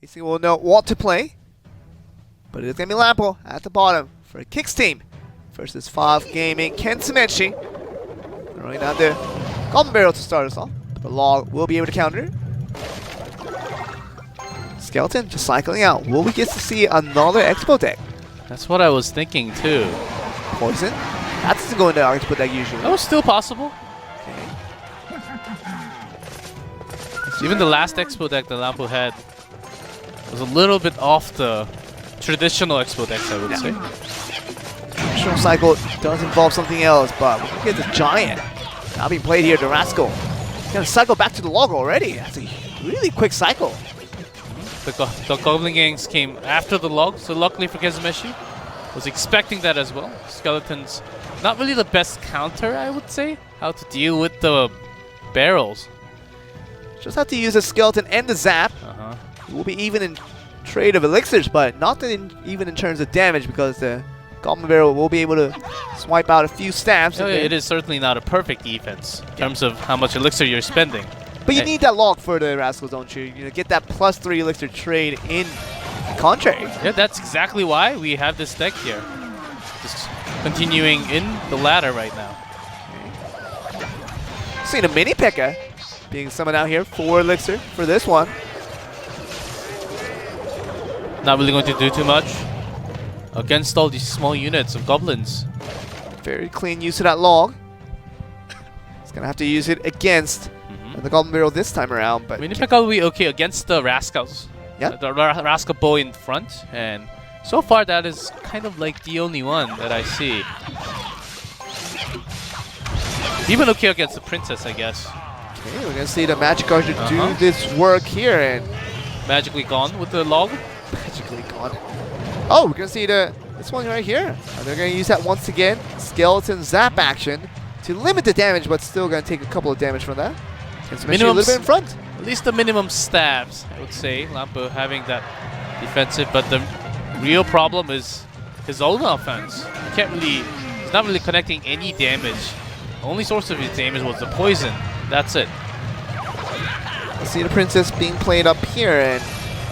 Basically, we'll know what to play. But it's going to be Lampo at the bottom for a KIX team versus FAV Gaming KENTSUMESHI. Throwing down the Goblin Barrel to start us off. The Log will be able to counter. Skeleton just cycling out. Will we get to see another Expo deck? That's what I was thinking too. Poison? That doesn't go into our Expo deck usually. That was still possible. Okay. Even the last Expo deck that Lampo had was a little bit off the traditional Expo decks, I would say. Traditional cycle does involve something else, but we get the Giant. Now being played here, the Rascal. He's going to cycle back to the Log already. That's a really quick cycle. The Goblin Gangs came after the Log, so luckily for KENTSUMESHI, was expecting that as well. Skeletons, not really the best counter, I would say, how to deal with the barrels. Just have to use the Skeleton and the Zap. We'll be even in trade of elixirs, but not even in terms of damage, because the Goblin Barrel will be able to swipe out a few stabs. Oh, yeah, it is certainly not a perfect defense in terms of how much elixir you're spending. But you need that Log for the Rascals, don't you? You know, get that +3 elixir trade in contrary. Yeah, that's exactly why we have this deck here. Just continuing in the ladder right now. Okay. See the Mini P.E.K.K.A. being summoned out here, 4 elixir for this one. Not really going to do too much against all these small units of goblins. Very clean use of that Log. He's going to have to use it against the Goblin Barrel this time around. But Mini P.E.K.K.A. will be okay against the Rascals. Yeah. The Rascal bow in front. And so far that is kind of like the only one that I see. Even okay against the Princess, I guess. Okay, we're going to see the Magic Archer do this work here. And magically gone with the Log. Magically gone. Oh, we're going to see this one right here. They're going to use that once again. Skeleton Zap action to limit the damage, but still going to take a couple of damage from that. KENTSUMESHI a little bit in front. At least the minimum stabs, I would say. Lampo having that defensive, but the real problem is his own offense. He can't really, he's not really connecting any damage. The only source of his damage was the poison. That's it. Let's see the Princess being played up here, and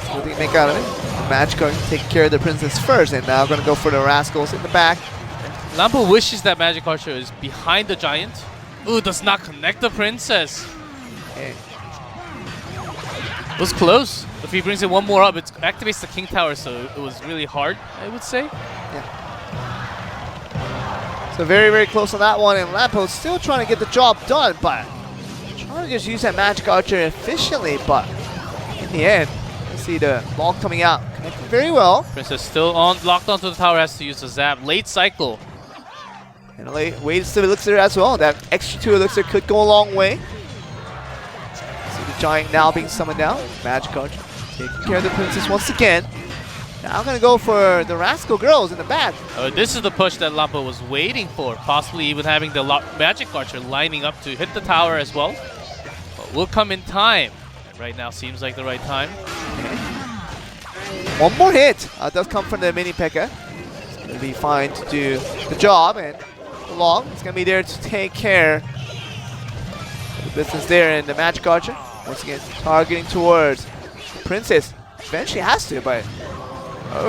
what do you make out of it? The Magic Archer taking care of the Princess first, and now going to go for the Rascals in the back. Lampo wishes that Magic Archer is behind the Giant. Ooh, does not connect the Princess. Okay. It was close. If he brings it one more up, it activates the King Tower, so it was really hard, I would say. Yeah. So very, very close on that one, and Lampo still trying to get the job done, but trying to just use that Magic Archer efficiently, but in the end, you see the Log coming out, connecting very well. Princess still locked onto the tower, has to use the Zap. Late cycle. And waits to elixir as well. That extra 2 elixir could go a long way. See the Giant now being summoned out. Magic Archer taking care of the Princess once again. Now going to go for the Rascal girls in the back. This is the push that Lampo was waiting for. Possibly even having the Magic Archer lining up to hit the tower as well. But will come in time. And right now seems like the right time. Okay. One more hit does come from the Mini P.E.K.K.A. It's going to be fine to do the job, and the Log is going to be there to take care of the business there. And the Magic Archer, once again, targeting towards the Princess. Eventually has to, but...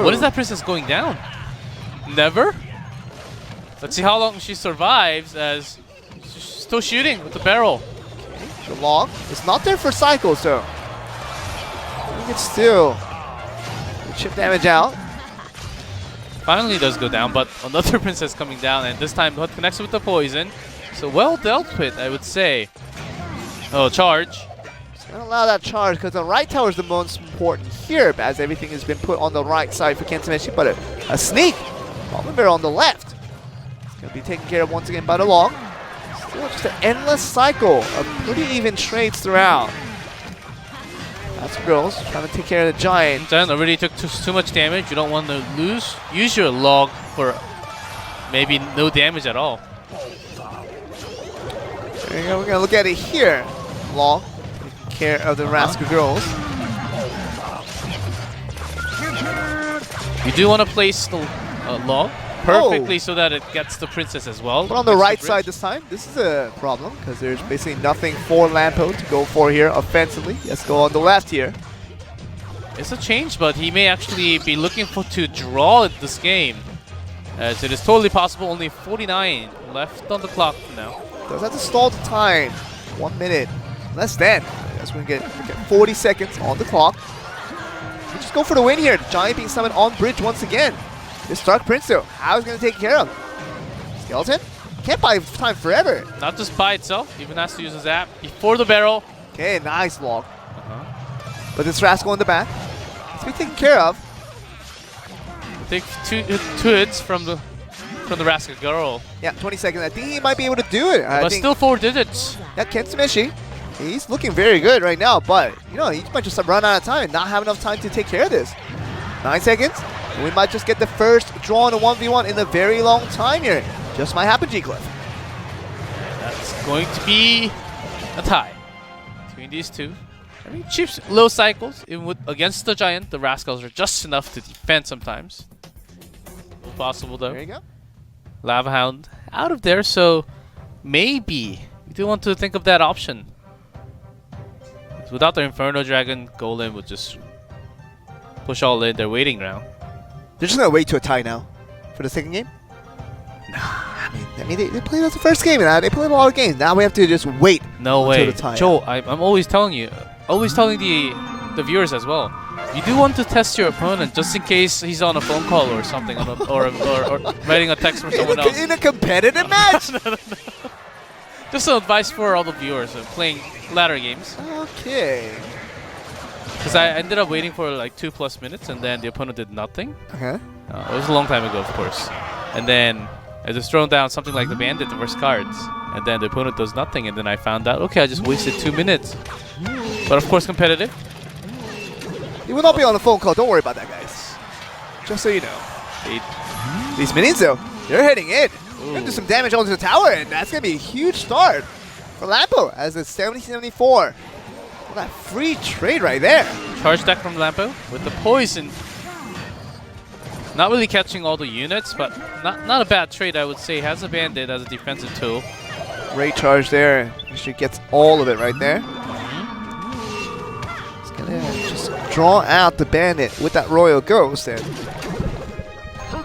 What is that Princess going down? Never? Let's see how long she survives as she's still shooting with the barrel. Okay. The Log is not there for cycle, so I think it's still chip damage out. Finally does go down, but another Princess coming down, and this time it connects with the poison. So well dealt with, I would say. Oh, charge. It's going to allow that charge because the right tower is the most important here, as everything has been put on the right side for KENTSUMESHI, but a sneak. Goblin Barrel on the left. It's going to be taken care of once again by the Log. Still just an endless cycle of pretty even trades throughout. That's girls trying to take care of the Giant. Giant already took too much damage. You don't want to lose. Use your Log for maybe no damage at all. There you go. We're going to look at it here. Log taking care of the Rascal girls. You do want to place the Log perfectly so that it gets the Princess as well. But on the right side this time, this is a problem because there's basically nothing for Lampo to go for here offensively. Let's go on the left here. It's a change, but he may actually be looking to draw this game. As it is totally possible, only 49 left on the clock now. Does have to stall the time. 1 minute. Less than. That's when we get 40 seconds on the clock. We just go for the win here. The Giant being summoned on bridge once again. This Dark Prince though, how is he going to take care of? Skeleton? Can't buy time forever. Not just by itself, even has to use his app before the barrel. Okay, nice block. But this Rascal in the back. It's been taken care of. Take two hits from the Rascal girl. Yeah, 20 seconds. I think he might be able to do it. But still 4 digits. Yeah, KENTSUMESHI. He's looking very good right now, but you know, he might just run out of time and not have enough time to take care of this. 9 seconds. We might just get the first draw in a 1v1 in a very long time here. Just might happen, G-Cliff. That's going to be a tie between these two. I mean, Chief's low cycles, even with against the Giant, the Rascals are just enough to defend sometimes. Possible though. There you go. Lava Hound out of there, so maybe we do want to think of that option. Without the Inferno Dragon, Golem would just push all in. They're waiting now. They're just gonna wait to a tie now for the second game. Nah, I mean they played us the first game and they played a lot of games. Now we have to just wait. No way, the tie. Joel. I'm always telling you, the viewers as well. You do want to test your opponent just in case he's on a phone call or something, or writing a text from someone else. In a competitive match. No. Just some advice for all the viewers playing ladder games. Okay. Because I ended up waiting for like 2+ minutes, and then the opponent did nothing. Okay. It was a long time ago, of course. And then I just thrown down something like the Bandit versus cards, and then the opponent does nothing, and then I found out, okay, I just wasted 2 minutes. But of course, competitive. He will not be on a phone call. Don't worry about that, guys. Just so you know. These minions, though, they're heading in. They're going to do some damage onto the tower, and that's going to be a huge start for Lampo as it's 70-74. Well, that free trade right there. Charge deck from Lampo with the poison. Not really catching all the units, but not a bad trade, I would say. Has a Bandit as a defensive tool. Great charge there. She gets all of it right there. It's going to just draw out the Bandit with that Royal Ghost. And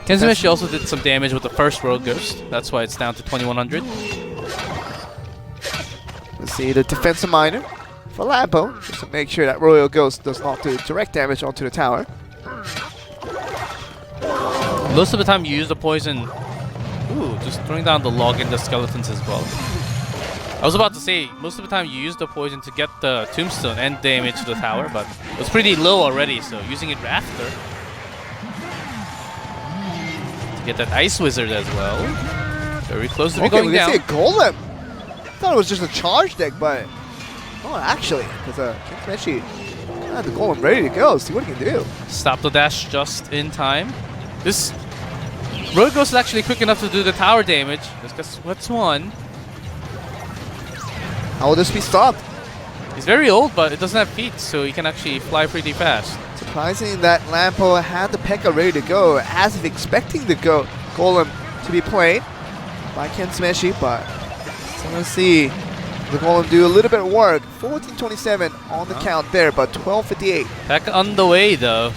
KENTSUMESHI also did some damage with the first Royal Ghost. That's why it's down to 2100. Let's see the defensive miner for Lampo, just to make sure that Royal Ghost does not do direct damage onto the tower. Most of the time you use the poison. Ooh, just throwing down the log in the skeletons as well. I was about to say, most of the time you use the poison to get the tombstone and damage to the tower, but it was pretty low already, so using it after. To get that Ice Wizard as well. Very close to be going down. Okay, we can see a Golem. I thought it was just a charge deck, but oh, actually, because KENTSUMESHI had the Golem ready to go. See what he can do. Stop the dash just in time. This Royal Ghost is actually quick enough to do the tower damage. That's one. How will this be stopped? He's very old, but it doesn't have feet, so he can actually fly pretty fast. Surprising that Lampo had the P.E.K.K.A ready to go, as if expecting the Golem to be played by KENTSUMESHI, but so let's see the Golem do a little bit of work. 14:27 on the count there, but 12:58. P.E.K.K.A on the way, though.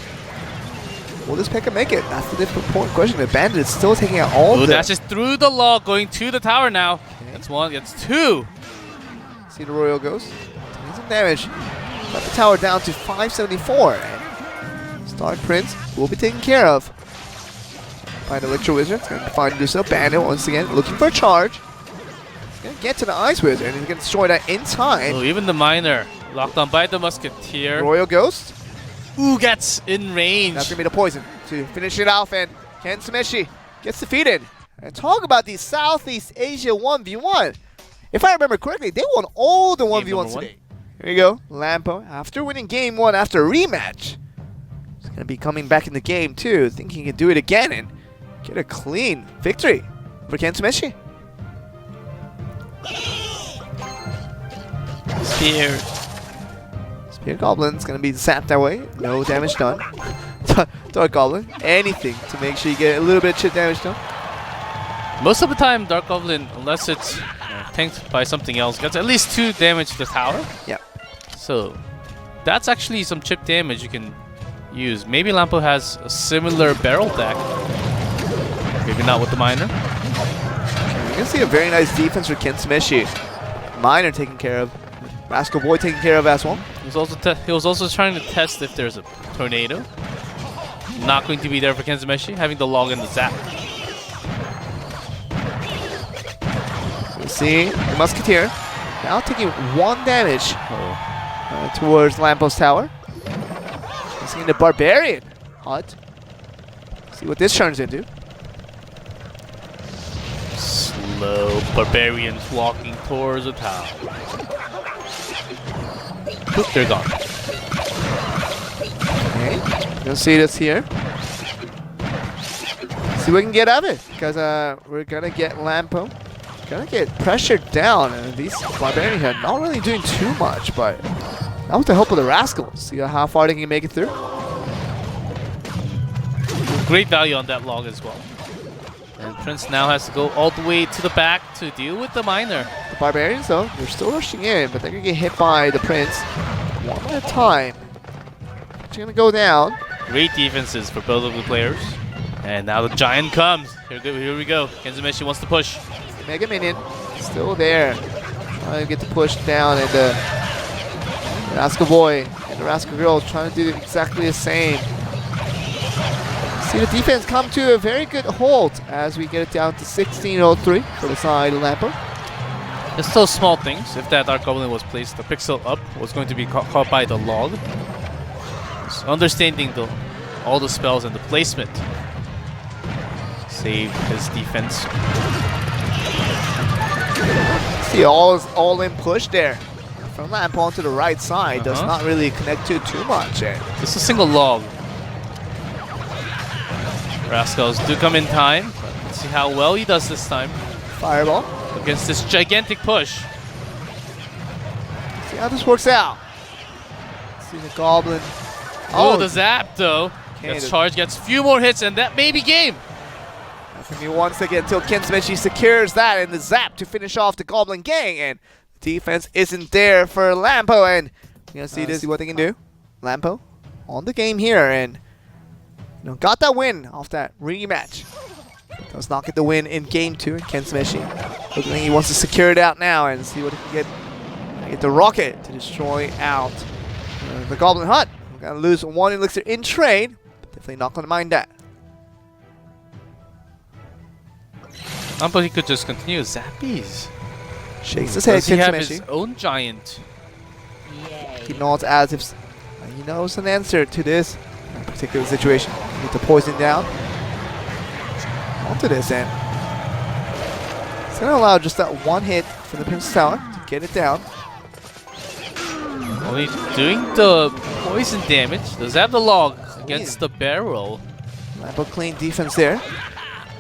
Will this P.E.K.K.A make it? That's the important question. The Bandit is still taking out all the... That's just through the log, going to the tower now. Okay. That's one, that's two. See the Royal Ghost. Taking some damage. Got the tower down to 574. And Star Prince will be taken care of by the Electro Wizard. It's going to find himself. Bandit once again looking for a charge. He's going to get to the Ice Wizard and he's going to destroy that in time. Oh, even the Miner locked on by the Musketeer. Royal Ghost. Ooh, gets in range. That's going to be the poison to finish it off, and KENTSUMESHI gets defeated. And talk about the Southeast Asia 1v1. If I remember correctly, they won all the 1v1s today. Here you go, Lampo, after winning game 1 after a rematch. He's going to be coming back in the game too, thinking he can do it again and get a clean victory for KENTSUMESHI. Spear. Spear Goblin's going to be zapped that way. No damage done. Dark Goblin, anything to make sure you get a little bit of chip damage done. Most of the time, Dark Goblin, unless it's tanked by something else, gets at least 2 damage to the tower. Yeah. So that's actually some chip damage you can use. Maybe Lampo has a similar barrel deck. Maybe not with the miner. You can see a very nice defense for KENTSUMESHI. Miner taken care of. Rascal Boy taken care of as well. He was also trying to test if there's a tornado. Not going to be there for KENTSUMESHI, having the log and the zap. You see the Musketeer now taking 1 damage towards Lampo's tower. You see the Barbarian hut. See what this turns into. Slow Barbarians walking towards the tower. Oop, they're gone. Okay, you'll see this here. See what we can get out of it, because we're gonna get Lampo. Gonna get pressured down, and these Barbarians are not really doing too much, but that was the help of the Rascals. See how far they can make it through. Great value on that log as well. And Prince now has to go all the way to the back to deal with the miner. The Barbarians, though, they're still rushing in, but they're gonna get hit by the Prince one at a time. It's gonna go down. Great defenses for both of the players. And now the Giant comes. Here we go. KENTSUMESHI wants to push. Mega Minion still there. Trying to get the push down, and the Rascal Boy and the Rascal Girl trying to do exactly the same. See the defense come to a very good halt as we get it down to 16:03 for the side of Lampo. It's those small things. If that Dark Goblin was placed a pixel up, was going to be caught by the log. So understanding all the spells and the placement saved his defense. See all-in push there from Lampo onto the right side. Does not really connect to too much. Just a single log. Rascals do come in time. Let's see how well he does this time. Fireball. Against this gigantic push. See how this works out. See the Goblin. Oh, the zap though. Gets charged, gets few more hits, and that may be game. That's going to be once again until KENTSUMESHI secures that and the zap to finish off the Goblin gang. And the defense isn't there for Lampo. And you're going to see this, see what they can do. Lampo on the game here and got that win off that rematch. Does not get the win in game 2 in KENTSUMESHI. Looking like he wants to secure it out now and see what he can get the rocket to destroy out the Goblin Hut. We're going to lose 1 elixir in trade. But definitely not going to mind that. But he could just continue Zappies. Shakes his head, Does he have KENTSUMESHI. his own giant? He nods as if he knows an answer to this particular situation. Get the poison down onto this end. It's going to allow just that 1 hit for the Prince's Tower to get it down. Only doing the poison damage. Does have the log against the barrel. Lampo clean defense there.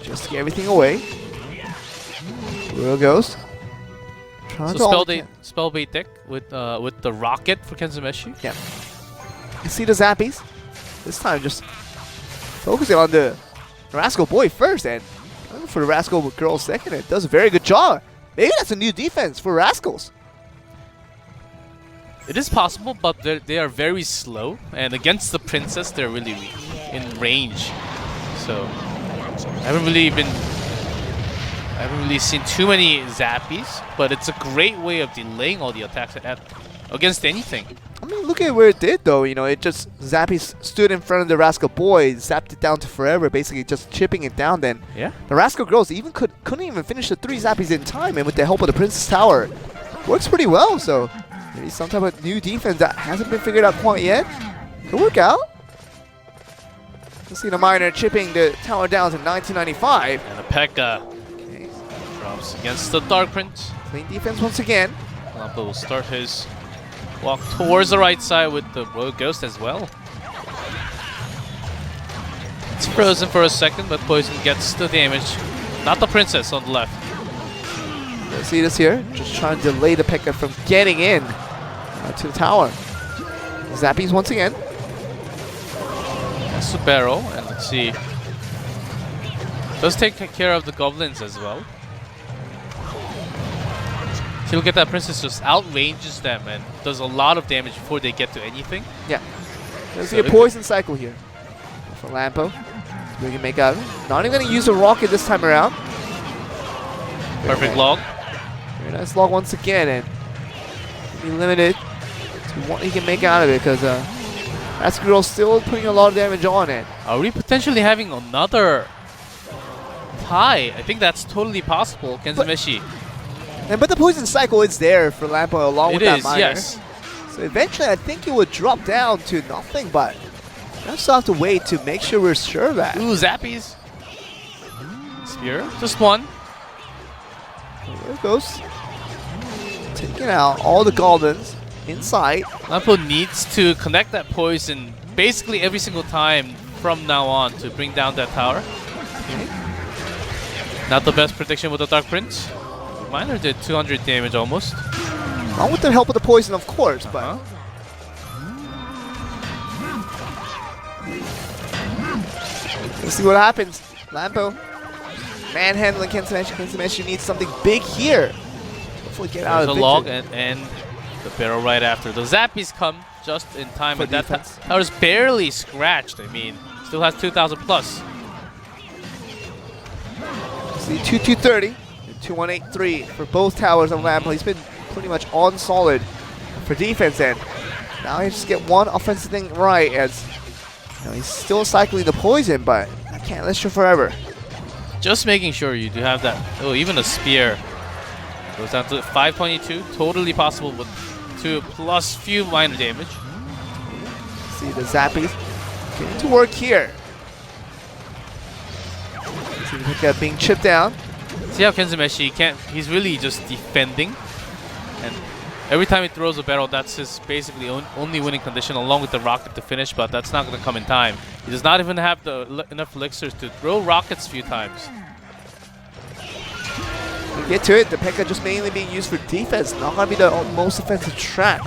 Just to get everything away. Real Ghost. So spell bait deck with the rocket for KENTSUMESHI. Yeah. You see the Zappies? This time just focusing on the Rascal Boy first and for the Rascal Girl second. It does a very good job. Maybe that's a new defense for Rascals. It is possible, but they are very slow, and against the Princess, they're really weak in range. So I haven't really seen too many Zappies, but it's a great way of delaying all the attacks against anything. I mean, look at where it did, though. It just Zappies stood in front of the Rascal Boy, zapped it down to forever, basically just chipping it down. Then the Rascal Girls couldn't even finish the 3 Zappies in time, and with the help of the Princess Tower, works pretty well. So maybe some type of new defense that hasn't been figured out quite yet. Could work out. Let's see the Miner chipping the tower down to 1995. And the P.E.K.K.A. drops against the Dark Prince. Clean defense once again. Lampo will start his walk towards the right side with the Royal Ghost as well. It's frozen for a second, but Poison gets the damage. Not the Princess on the left. Let's see this here. Just trying to delay the P.E.K.K.A. from getting in to the tower. Zappies once again. That's the barrel, and let's see. Does take care of the goblins as well. So look at that, Princess just outranges them and does a lot of damage before they get to anything. Yeah. Let's see a poison cycle here for Lampo. So we can make out. Not even going to use a rocket this time around. Perfect log. Very nice log once again, and be limited to what he can make out of it because Askerill's still putting a lot of damage on it. Are we potentially having another tie? I think that's totally possible. KENTSUMESHI. But the poison cycle is there for Lampo along with that miner. Yes. So eventually I think it would drop down to nothing, but we also have to wait to make sure we're sure of that. Ooh, zappies. Spear. Just one. There it goes. Taking out all the goblins inside. Lampo needs to connect that poison basically every single time from now on to bring down that tower. Not the best prediction with the Dark Prince. Miner did 200 damage almost. Not with the help of the poison, of course, but... Let's see what happens. Lampo manhandling KENTSUMESHI. KENTSUMESHI needs something big here. Hopefully get out of the log and the barrel right after. The zappies come just in time, and that tower's barely scratched. I mean, still has 2,000 plus. See, 2,230 and 2,183 for both towers of Lampo. He's been pretty much on solid for defense, and now he just get one offensive thing right as he's still cycling the poison, but I can't last you forever. Just making sure you do have that. Oh, even a spear goes down to 522. Totally possible with 2 plus few minor damage. See the zappies getting to work here. See the Pika being chipped down. See how KENTSUMESHI can't. He's really just defending, and every time he throws a barrel, that's his basically only winning condition, along with the rocket to finish. But that's not going to come in time. He does not even have enough elixirs to throw rockets a few times. We get to it. The P.E.K.K.A just mainly being used for defense, not going to be the most offensive track.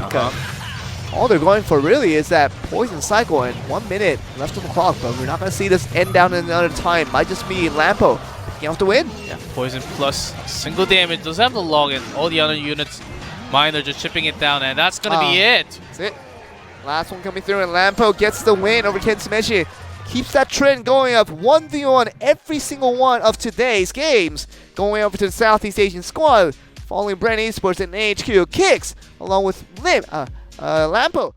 All they're going for really is that poison cycle, and 1 minute left on the clock. But we're not going to see this end down in another time. Might just be Lampo picking off the win. Yeah, poison plus single damage. Does have the log, and all the other units, mine are just chipping it down, and that's going to be it. That's it. Last one coming through, and Lampo gets the win over KENTSUMESHI. Keeps that trend going up 1v1 every single one of today's games. Going over to the Southeast Asian squad, following Brand Esports and AHQ KIX, along with Lampo.